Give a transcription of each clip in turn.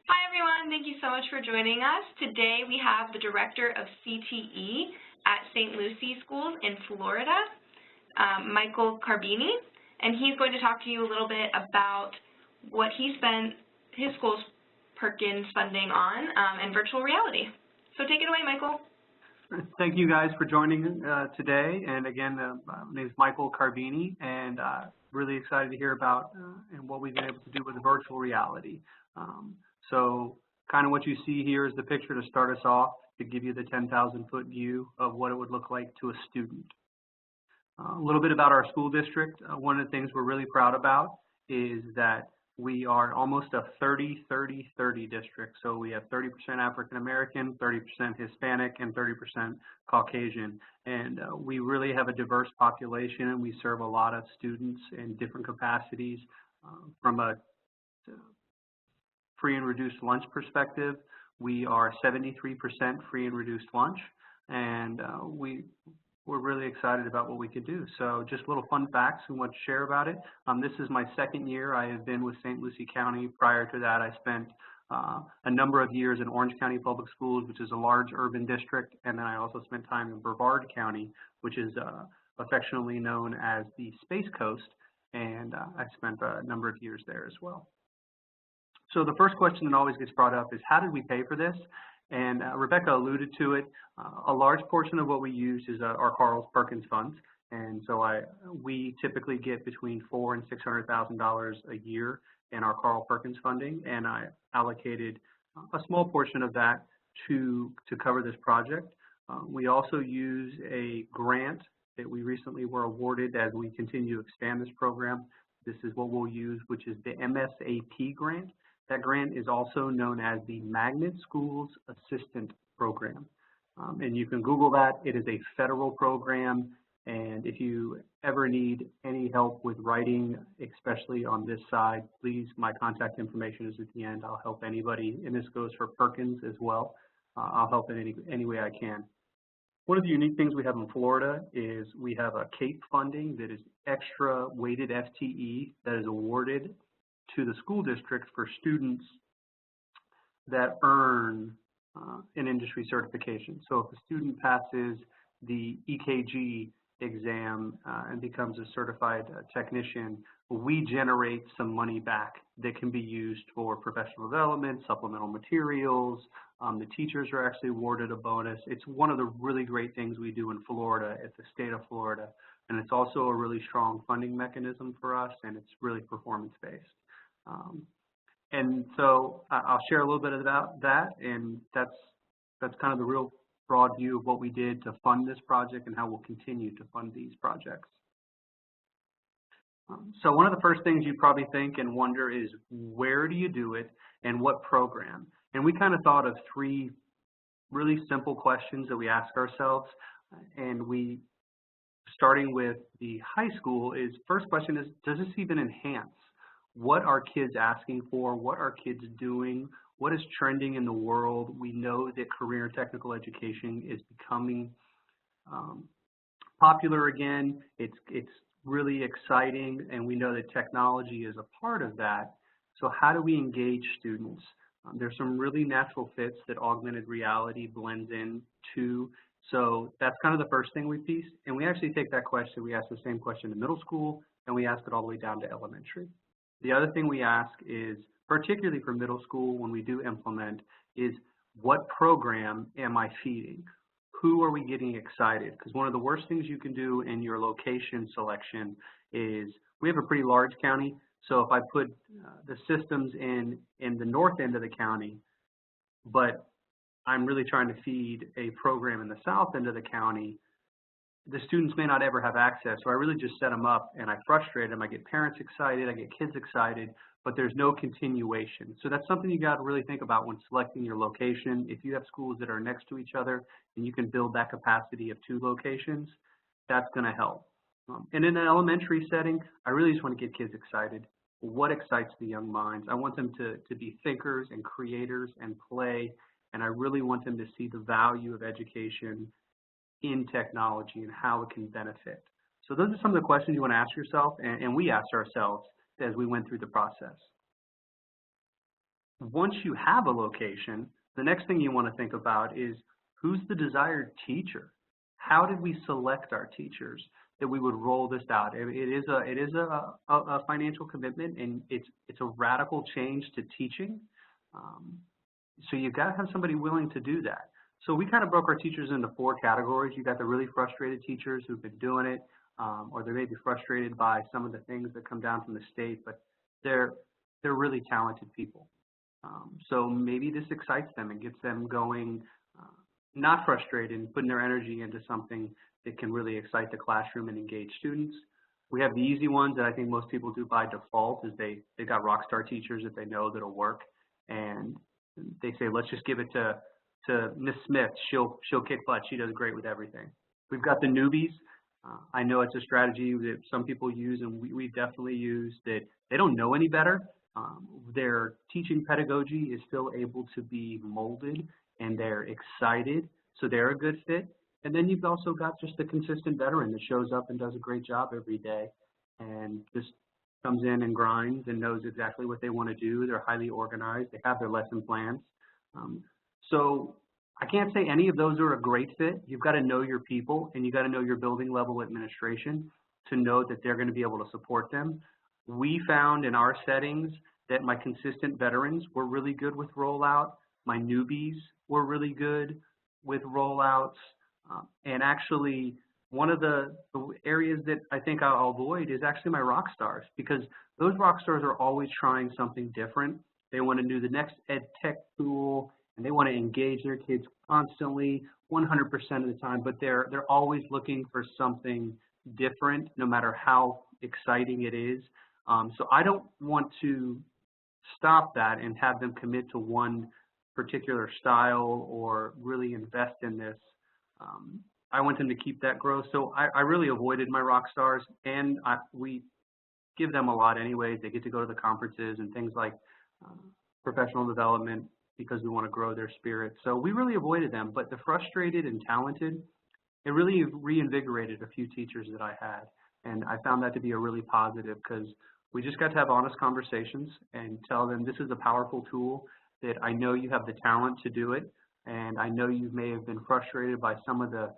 Hi, everyone. Thank you so much for joining us. Today we have the Director of CTE at St. Lucie Schools in Florida, Michael Carbenia, and he's going to talk to you a little bit about what he spent his school's Perkins funding on and virtual reality. So take it away, Michael. Thank you guys for joining today. And again, my name is Michael Carbenia, and really excited to hear about and what we've been able to do with virtual reality. So kind of what you see here is the picture to start us off, to give you the 10,000-foot view of what it would look like to a student. A little bit about our school district. One of the things we're really proud about is that we are almost a 30-30-30 district. So we have 30% African American, 30% Hispanic, and 30% Caucasian. And we really have a diverse population, and we serve a lot of students in different capacities. From a free and reduced lunch perspective, we are 73% free and reduced lunch, and we're really excited about what we could do. So just little fun facts we want to share about it. This is my second year I have been with St. Lucie County. Prior to that, I spent a number of years in Orange County Public Schools, which is a large urban district, and then I also spent time in Brevard County, which is affectionately known as the Space Coast, and I spent a number of years there as well. So the first question that always gets brought up is, how did we pay for this? And Rebecca alluded to it. A large portion of what we use is our Carl's Perkins funds, and so we typically get between $400,000 and $600,000 a year in our Carl Perkins funding, and I allocated a small portion of that to cover this project. We also use a grant that we recently were awarded as we continue to expand this program. This is what we'll use, which is the MSAP grant. That grant is also known as the Magnet Schools Assistant Program. And you can Google that. It is a federal program, and if you ever need any help with writing, especially on this side, please, my contact information is at the end. I'll help anybody, and this goes for Perkins as well. I'll help in any way I can. One of the unique things we have in Florida is we have a CAPE funding that is extra weighted FTE that is awarded to the school district for students that earn an industry certification. So if a student passes the EKG exam and becomes a certified technician, we generate some money back that can be used for professional development, supplemental materials. The teachers are actually awarded a bonus. It's one of the really great things we do in Florida at the state of Florida, and it's also a really strong funding mechanism for us, and it's really performance-based. And so I'll share a little bit about that, and that's kind of the real broad view of what we did to fund this project and how we'll continue to fund these projects. So one of the first things you probably think and wonder is, where do you do it and what program? And we kind of thought of three really simple questions that we ask ourselves, and starting with the high school, first question is, does this even enhance what are kids asking for? What are kids doing? What is trending in the world? We know that career and technical education is becoming popular again. It's really exciting, and we know that technology is a part of that. So how do we engage students? There's some really natural fits that augmented reality blends into. So that's kind of the first thing we piece. And we actually take that question, we ask the same question in middle school, and we ask it all the way down to elementary. The other thing we ask is, particularly for middle school when we do implement, is what program am I feeding? Who are we getting excited? Because one of the worst things you can do in your location selection is, we have a pretty large county, so if I put the systems in the north end of the county, but I'm really trying to feed a program in the south end of the county, the students may not ever have access. So I really just set them up and I frustrate them. I get parents excited, I get kids excited, but there's no continuation. So that's something you got to really think about when selecting your location. If you have schools that are next to each other and you can build that capacity of 2 locations, that's going to help. And in an elementary setting, I really just want to get kids excited. What excites the young minds? I want them to be thinkers and creators and play, and I really want them to see the value of education in technology and how it can benefit. So those are some of the questions you want to ask yourself, and we asked ourselves as we went through the process. Once you have a location, the next thing you want to think about is who's the desired teacher? How did we select our teachers that we would roll this out? It is a financial commitment, and it's a radical change to teaching. Um, so you've got to have somebody willing to do that. So we kind of broke our teachers into 4 categories. You got the really frustrated teachers who've been doing it, or they may be frustrated by some of the things that come down from the state, but they're really talented people. So maybe this excites them and gets them going, not frustrated, and putting their energy into something that can really excite the classroom and engage students. We have the easy ones that I think most people do by default, is they've got rock star teachers that they know that'll work, and they say, let's just give it to Miss Smith. She'll kick butt. She does great with everything. We've got the newbies. I know it's a strategy that some people use, and we definitely use, that they don't know any better. Their teaching pedagogy is still able to be molded, and they're excited, so they're a good fit. And then you've also got just the consistent veteran that shows up and does a great job every day and just comes in and grinds and knows exactly what they want to do. They're highly organized. They have their lesson plans. So I can't say any of those are a great fit. You've got to know your people, and you've got to know your building level administration to know that they're going to be able to support them. We found in our settings that my consistent veterans were really good with rollout. My newbies were really good with rollouts. And actually, one of the areas that I think I'll avoid is actually my rock stars, because those rock stars are always trying something different. They want to do the next ed tech tool, and they want to engage their kids constantly, 100% of the time, but they're always looking for something different, no matter how exciting it is. So I don't want to stop that and have them commit to one particular style or really invest in this. I want them to keep that growth. So I really avoided my rock stars, and we give them a lot anyways. They get to go to the conferences and things like professional development because we want to grow their spirit. So we really avoided them, but the frustrated and talented, it really reinvigorated a few teachers that I had. And I found that to be a really positive, because we just got to have honest conversations and tell them this is a powerful tool, that I know you have the talent to do it, and I know you may have been frustrated by some of the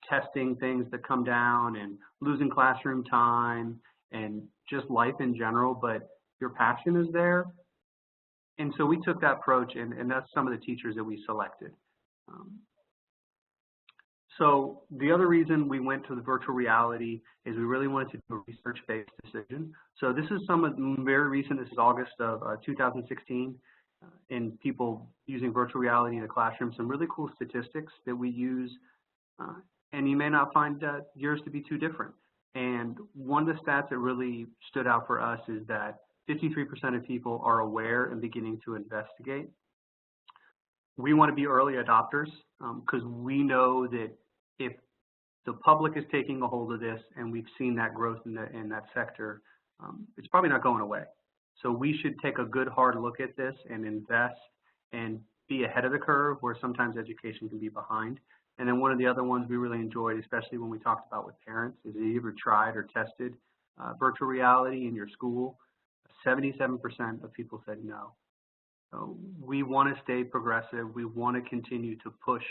testing things that come down and losing classroom time and just life in general, but your passion is there. And so we took that approach, and that's some of the teachers that we selected. So the other reason we went to the virtual reality is we really wanted to do a research-based decision. So this is some of very recent. This is August of 2016, and people using virtual reality in the classroom. Some really cool statistics that we use, and you may not find yours to be too different. And one of the stats that really stood out for us is that 53% of people are aware and beginning to investigate. We want to be early adopters, because we know that if the public is taking a hold of this, and we've seen that growth in that sector, it's probably not going away. So we should take a good hard look at this and invest and be ahead of the curve, where sometimes education can be behind. And then one of the other ones we really enjoyed, especially when we talked about with parents, is have you ever tried or tested virtual reality in your school? 77% of people said no. So we want to stay progressive. We want to continue to push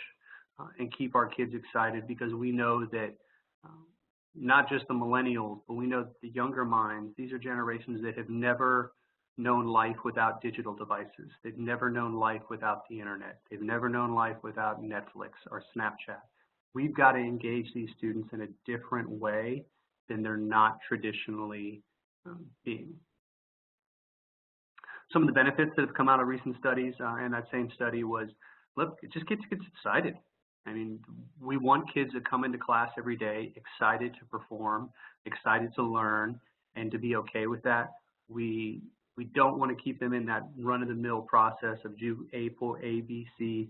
and keep our kids excited, because we know that not just the millennials, but we know that the younger minds, these are generations that have never known life without digital devices. They've never known life without the internet. They've never known life without Netflix or Snapchat. We've got to engage these students in a different way than they're not traditionally being. Some of the benefits that have come out of recent studies, and that same study was, look, it just gets kids excited. I mean, we want kids that come into class every day excited to perform, excited to learn, and to be okay with that. We don't want to keep them in that run-of-the-mill process of do A, B, C,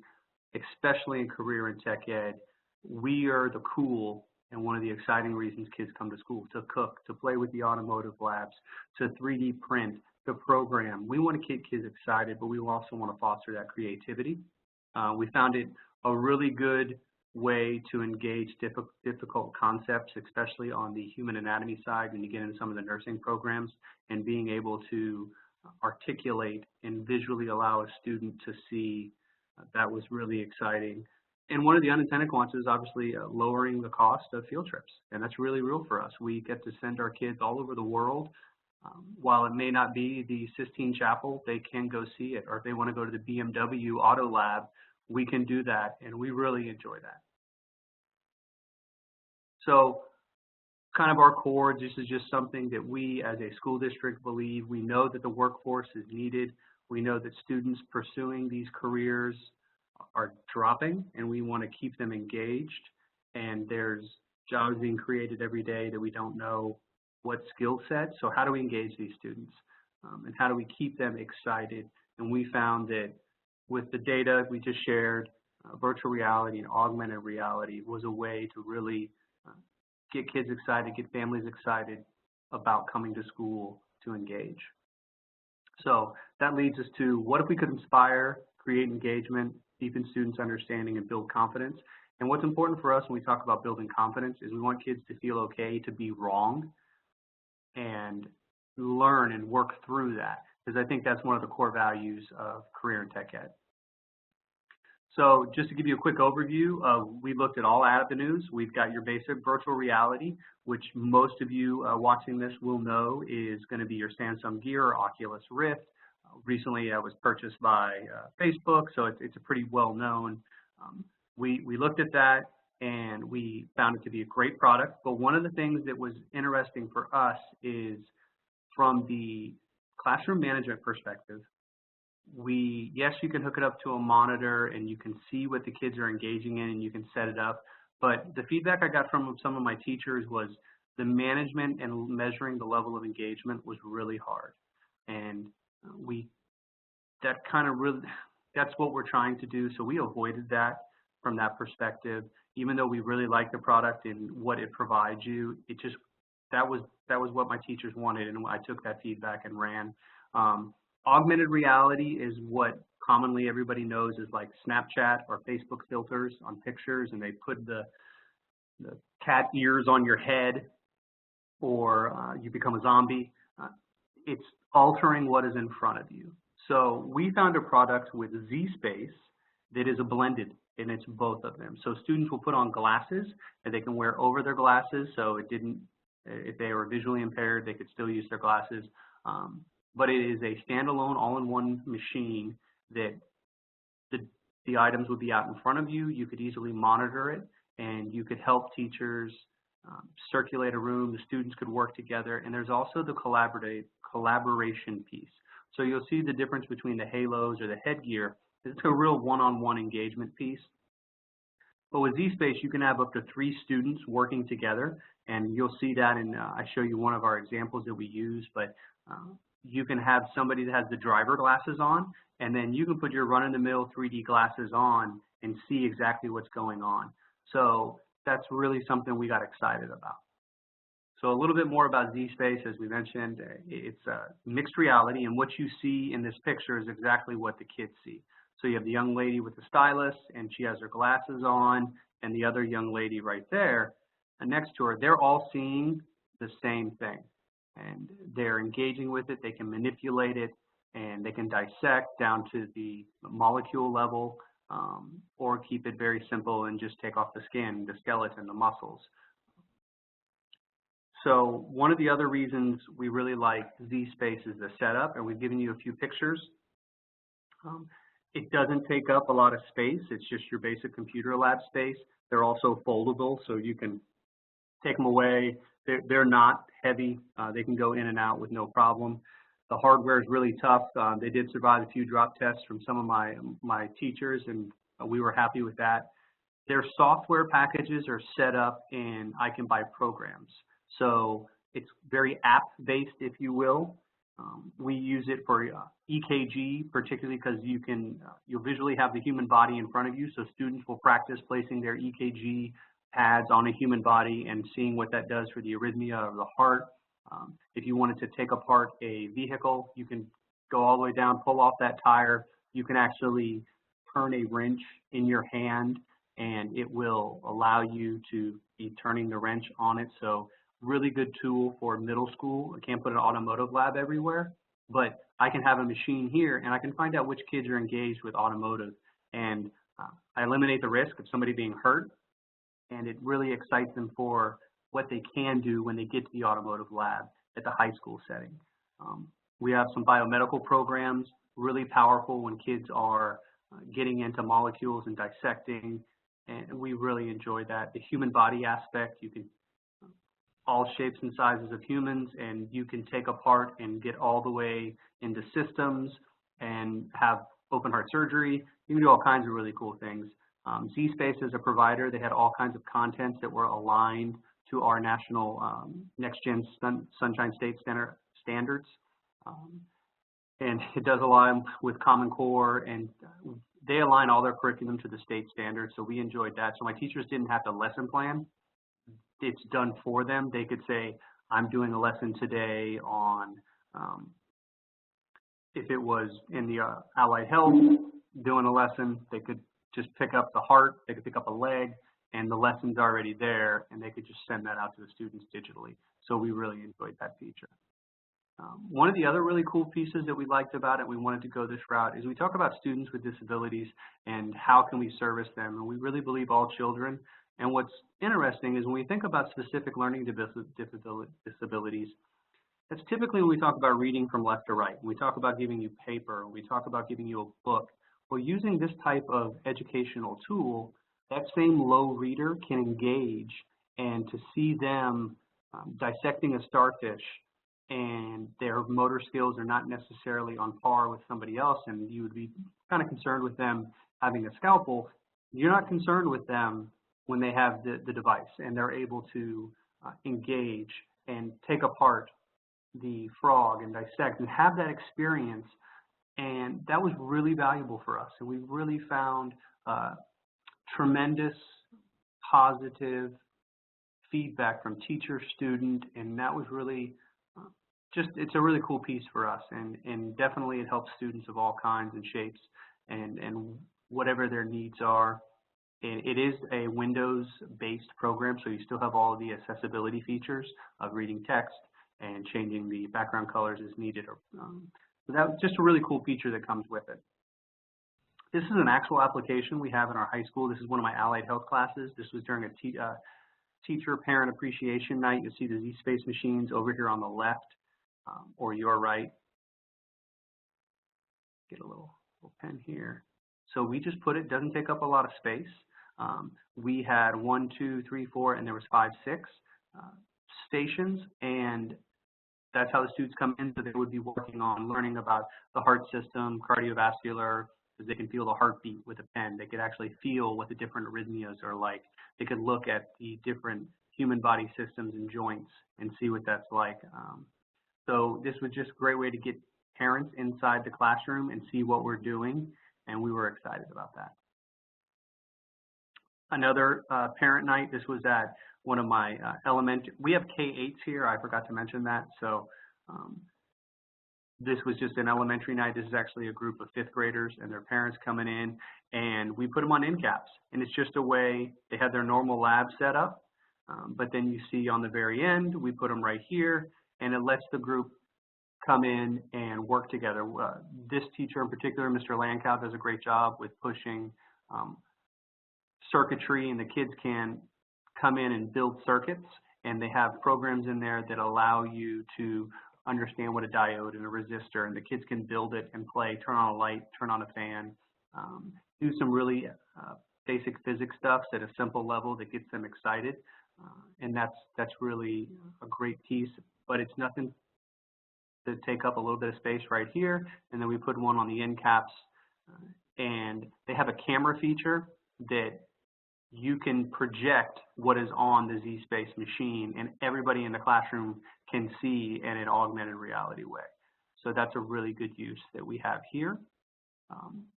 especially in career and tech ed. We are the cool and one of the exciting reasons kids come to school, to cook, to play with the automotive labs, to 3D print, to program. We want to keep kids excited, but we also want to foster that creativity. We found it a really good way to engage difficult concepts, especially on the human anatomy side when you get into some of the nursing programs, and being able to articulate and visually allow a student to see. That was really exciting. And one of the unintended consequences is obviously lowering the cost of field trips, and that's really real for us. We get to send our kids all over the world. While it may not be the Sistine Chapel, they can go see it, or if they want to go to the BMW Auto Lab, we can do that, and we really enjoy that. So kind of our core, this is just something that we as a school district believe. We know that the workforce is needed. We know that students pursuing these careers are dropping, and we want to keep them engaged. And there's jobs being created every day that we don't know what skill set. So how do we engage these students? And how do we keep them excited? And we found that with the data we just shared, virtual reality and augmented reality was a way to really get kids excited, get families excited about coming to school to engage. So that leads us to, what if we could inspire, create engagement, deepen students' understanding, and build confidence? And what's important for us when we talk about building confidence is we want kids to feel okay to be wrong and learn and work through that, because I think that's one of the core values of career in tech ed. So just to give you a quick overview, we looked at all avenues. We've got your basic virtual reality, which most of you watching this will know is going to be your Samsung Gear or Oculus Rift. Recently, it was purchased by Facebook, so it's a pretty well-known. We looked at that, and we found it to be a great product. But one of the things that was interesting for us is, from the classroom management perspective, yes, you can hook it up to a monitor and you can see what the kids are engaging in and you can set it up. But the feedback I got from some of my teachers was the management and measuring the level of engagement was really hard. And that's what we're trying to do. So we avoided that from that perspective. Even though we really like the product and what it provides you, that was what my teachers wanted, and I took that feedback and ran. Augmented reality is what commonly everybody knows is like Snapchat or Facebook filters on pictures, and they put the cat ears on your head, or you become a zombie. It's altering what is in front of you. So we found a product with Z-Space that is a blended, and it's both of them. So students will put on glasses, and they can wear over their glasses, so if they were visually impaired, they could still use their glasses. But it is a standalone, all-in-one machine that the items would be out in front of you. You could easily monitor it, and you could help teachers circulate a room. The students could work together, and there's also the collaboration piece. So you'll see the difference between the halos or the headgear. It's a real one-on-one engagement piece. But with Z-Space, you can have up to 3 students working together, and you'll see that in, I show you one of our examples that we use, but you can have somebody that has the driver glasses on, and then you can put your run-in-the-mill 3D glasses on and see exactly what's going on. So that's really something we got excited about. So a little bit more about Z-Space, as we mentioned, it's mixed reality, and what you see in this picture is exactly what the kids see. So you have the young lady with the stylus, and she has her glasses on, and the other young lady right there next to her, they're all seeing the same thing. And they're engaging with it, they can manipulate it, and they can dissect down to the molecule level, or keep it very simple and just take off the skin, the skeleton, the muscles. So one of the other reasons we really like Z-Space is the setup, and we've given you a few pictures. It doesn't take up a lot of space, it's just your basic computer lab space. They're also foldable, so you can take them away. They're not heavy. They can go in and out with no problem. The hardware is really tough. They did survive a few drop tests from some of my teachers, and we were happy with that. Their software packages are set up in I Can Buy programs. So it's very app-based, if you will. We use it for EKG, particularly because you'll visually have the human body in front of you, so students will practice placing their EKG pads on a human body and seeing what that does for the arrhythmia of the heart. If you wanted to take apart a vehicle, you can go all the way down, pull off that tire. You can actually turn a wrench in your hand, and it will allow you to be turning the wrench on it. So really good tool for middle school. I can't put an automotive lab everywhere, but I can have a machine here and I can find out which kids are engaged with automotive, and I eliminate the risk of somebody being hurt, and it really excites them for what they can do when they get to the automotive lab at the high school setting. We have some biomedical programs, really powerful when kids are getting into molecules and dissecting, and we really enjoy that. The human body aspect, you can all shapes and sizes of humans, and you can take apart and get all the way into systems and have open heart surgery. You can do all kinds of really cool things. Z-Space is a provider. They had all kinds of contents that were aligned to our national Next Gen Sunshine State standards. And it does align with Common Core, and they align all their curriculum to the state standards, so we enjoyed that. So my teachers didn't have to lesson plan. It's done for them. They could say, I'm doing a lesson today on, if it was in the allied health, doing a lesson, they could just pick up the heart, they could pick up a leg, and the lesson's already there, and they could just send that out to the students digitally. So we really enjoyed that feature. One of the other really cool pieces that we liked about it, we wanted to go this route, is we talk about students with disabilities and how can we service them. And we really believe all children. And what's interesting is when we think about specific learning disabilities, that's typically when we talk about reading from left to right. When we talk about giving you paper, when we talk about giving you a book. Well, using this type of educational tool, that same low reader can engage, and to see them dissecting a starfish and their motor skills are not necessarily on par with somebody else, and you would be kind of concerned with them having a scalpel, you're not concerned with them when they have the device and they're able to engage and take apart the frog and dissect and have that experience. And that was really valuable for us. And we really found tremendous positive feedback from teacher, student, and that was really it's a really cool piece for us. And definitely it helps students of all kinds and shapes and whatever their needs are. And it is a Windows-based program, so you still have all of the accessibility features of reading text and changing the background colors as needed. So that's just a really cool feature that comes with it. This is an actual application we have in our high school. This is one of my allied health classes. This was during a teacher parent appreciation night. You'll see the Z-Space machines over here on the left or your right. Get a little pen here. So we just put it, doesn't take up a lot of space. We had 1, 2, 3, 4, and there was 5, 6 stations, and that's how the students come in. So they would be working on learning about the heart system, cardiovascular, because they can feel the heartbeat with a pen. They could actually feel what the different arrhythmias are like. They could look at the different human body systems and joints and see what that's like. So this was just a great way to get parents inside the classroom and see what we're doing, and we were excited about that. Another parent night, this was at one of my elementary, we have K-8s here, I forgot to mention that, so this was just an elementary night. This is actually a group of 5th graders and their parents coming in, and we put them on end caps, and it's just a way, they have their normal lab set up, but then you see on the very end, we put them right here, and it lets the group come in and work together. This teacher in particular, Mr. Lankow, does a great job with pushing circuitry, and the kids can come in and build circuits, and they have programs in there that allow you to understand what a diode and a resistor, and the kids can build it and play, turn on a light, turn on a fan, do some really basic physics stuff at a simple level that gets them excited, and that's really a great piece, but it's nothing to take up a little bit of space right here, and then we put one on the end caps, and they have a camera feature that you can project what is on the Z-Space machine, and everybody in the classroom can see in an augmented reality way. So that's a really good use that we have here.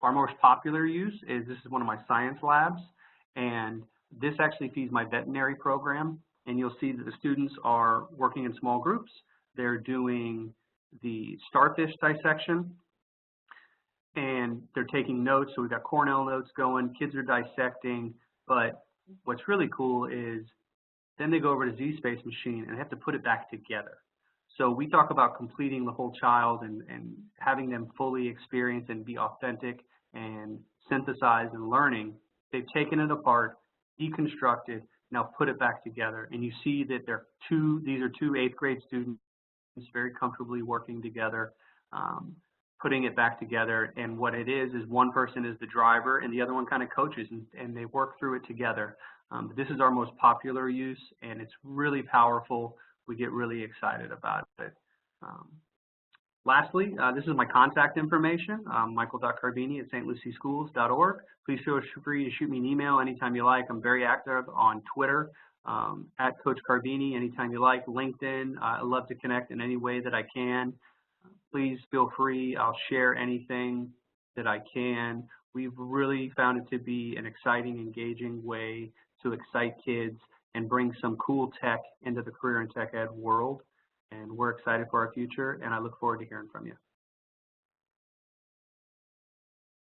Our most popular use is, this is one of my science labs, and this actually feeds my veterinary program, and you'll see that the students are working in small groups. They're doing the starfish dissection, and they're taking notes. So we've got Cornell notes going, kids are dissecting, but what's really cool is then they go over to Z-Space machine and they have to put it back together. So we talk about completing the whole child and having them fully experience and be authentic and synthesize and learning. They've taken it apart, deconstructed, now put it back together. And you see that these are two 8th grade students very comfortably working together, putting it back together. And what it is one person is the driver and the other one kind of coaches, and they work through it together. This is our most popular use, and it's really powerful. We get really excited about it. Lastly, this is my contact information, michael.carbini@stlucieschools.org. Please feel free to shoot me an email anytime you like. I'm very active on Twitter, at Coach Carbini, anytime you like. LinkedIn, I love to connect in any way that I can. Please feel free. I'll share anything that I can. We've really found it to be an exciting, engaging way to excite kids and bring some cool tech into the career and tech ed world. And we're excited for our future, and I look forward to hearing from you.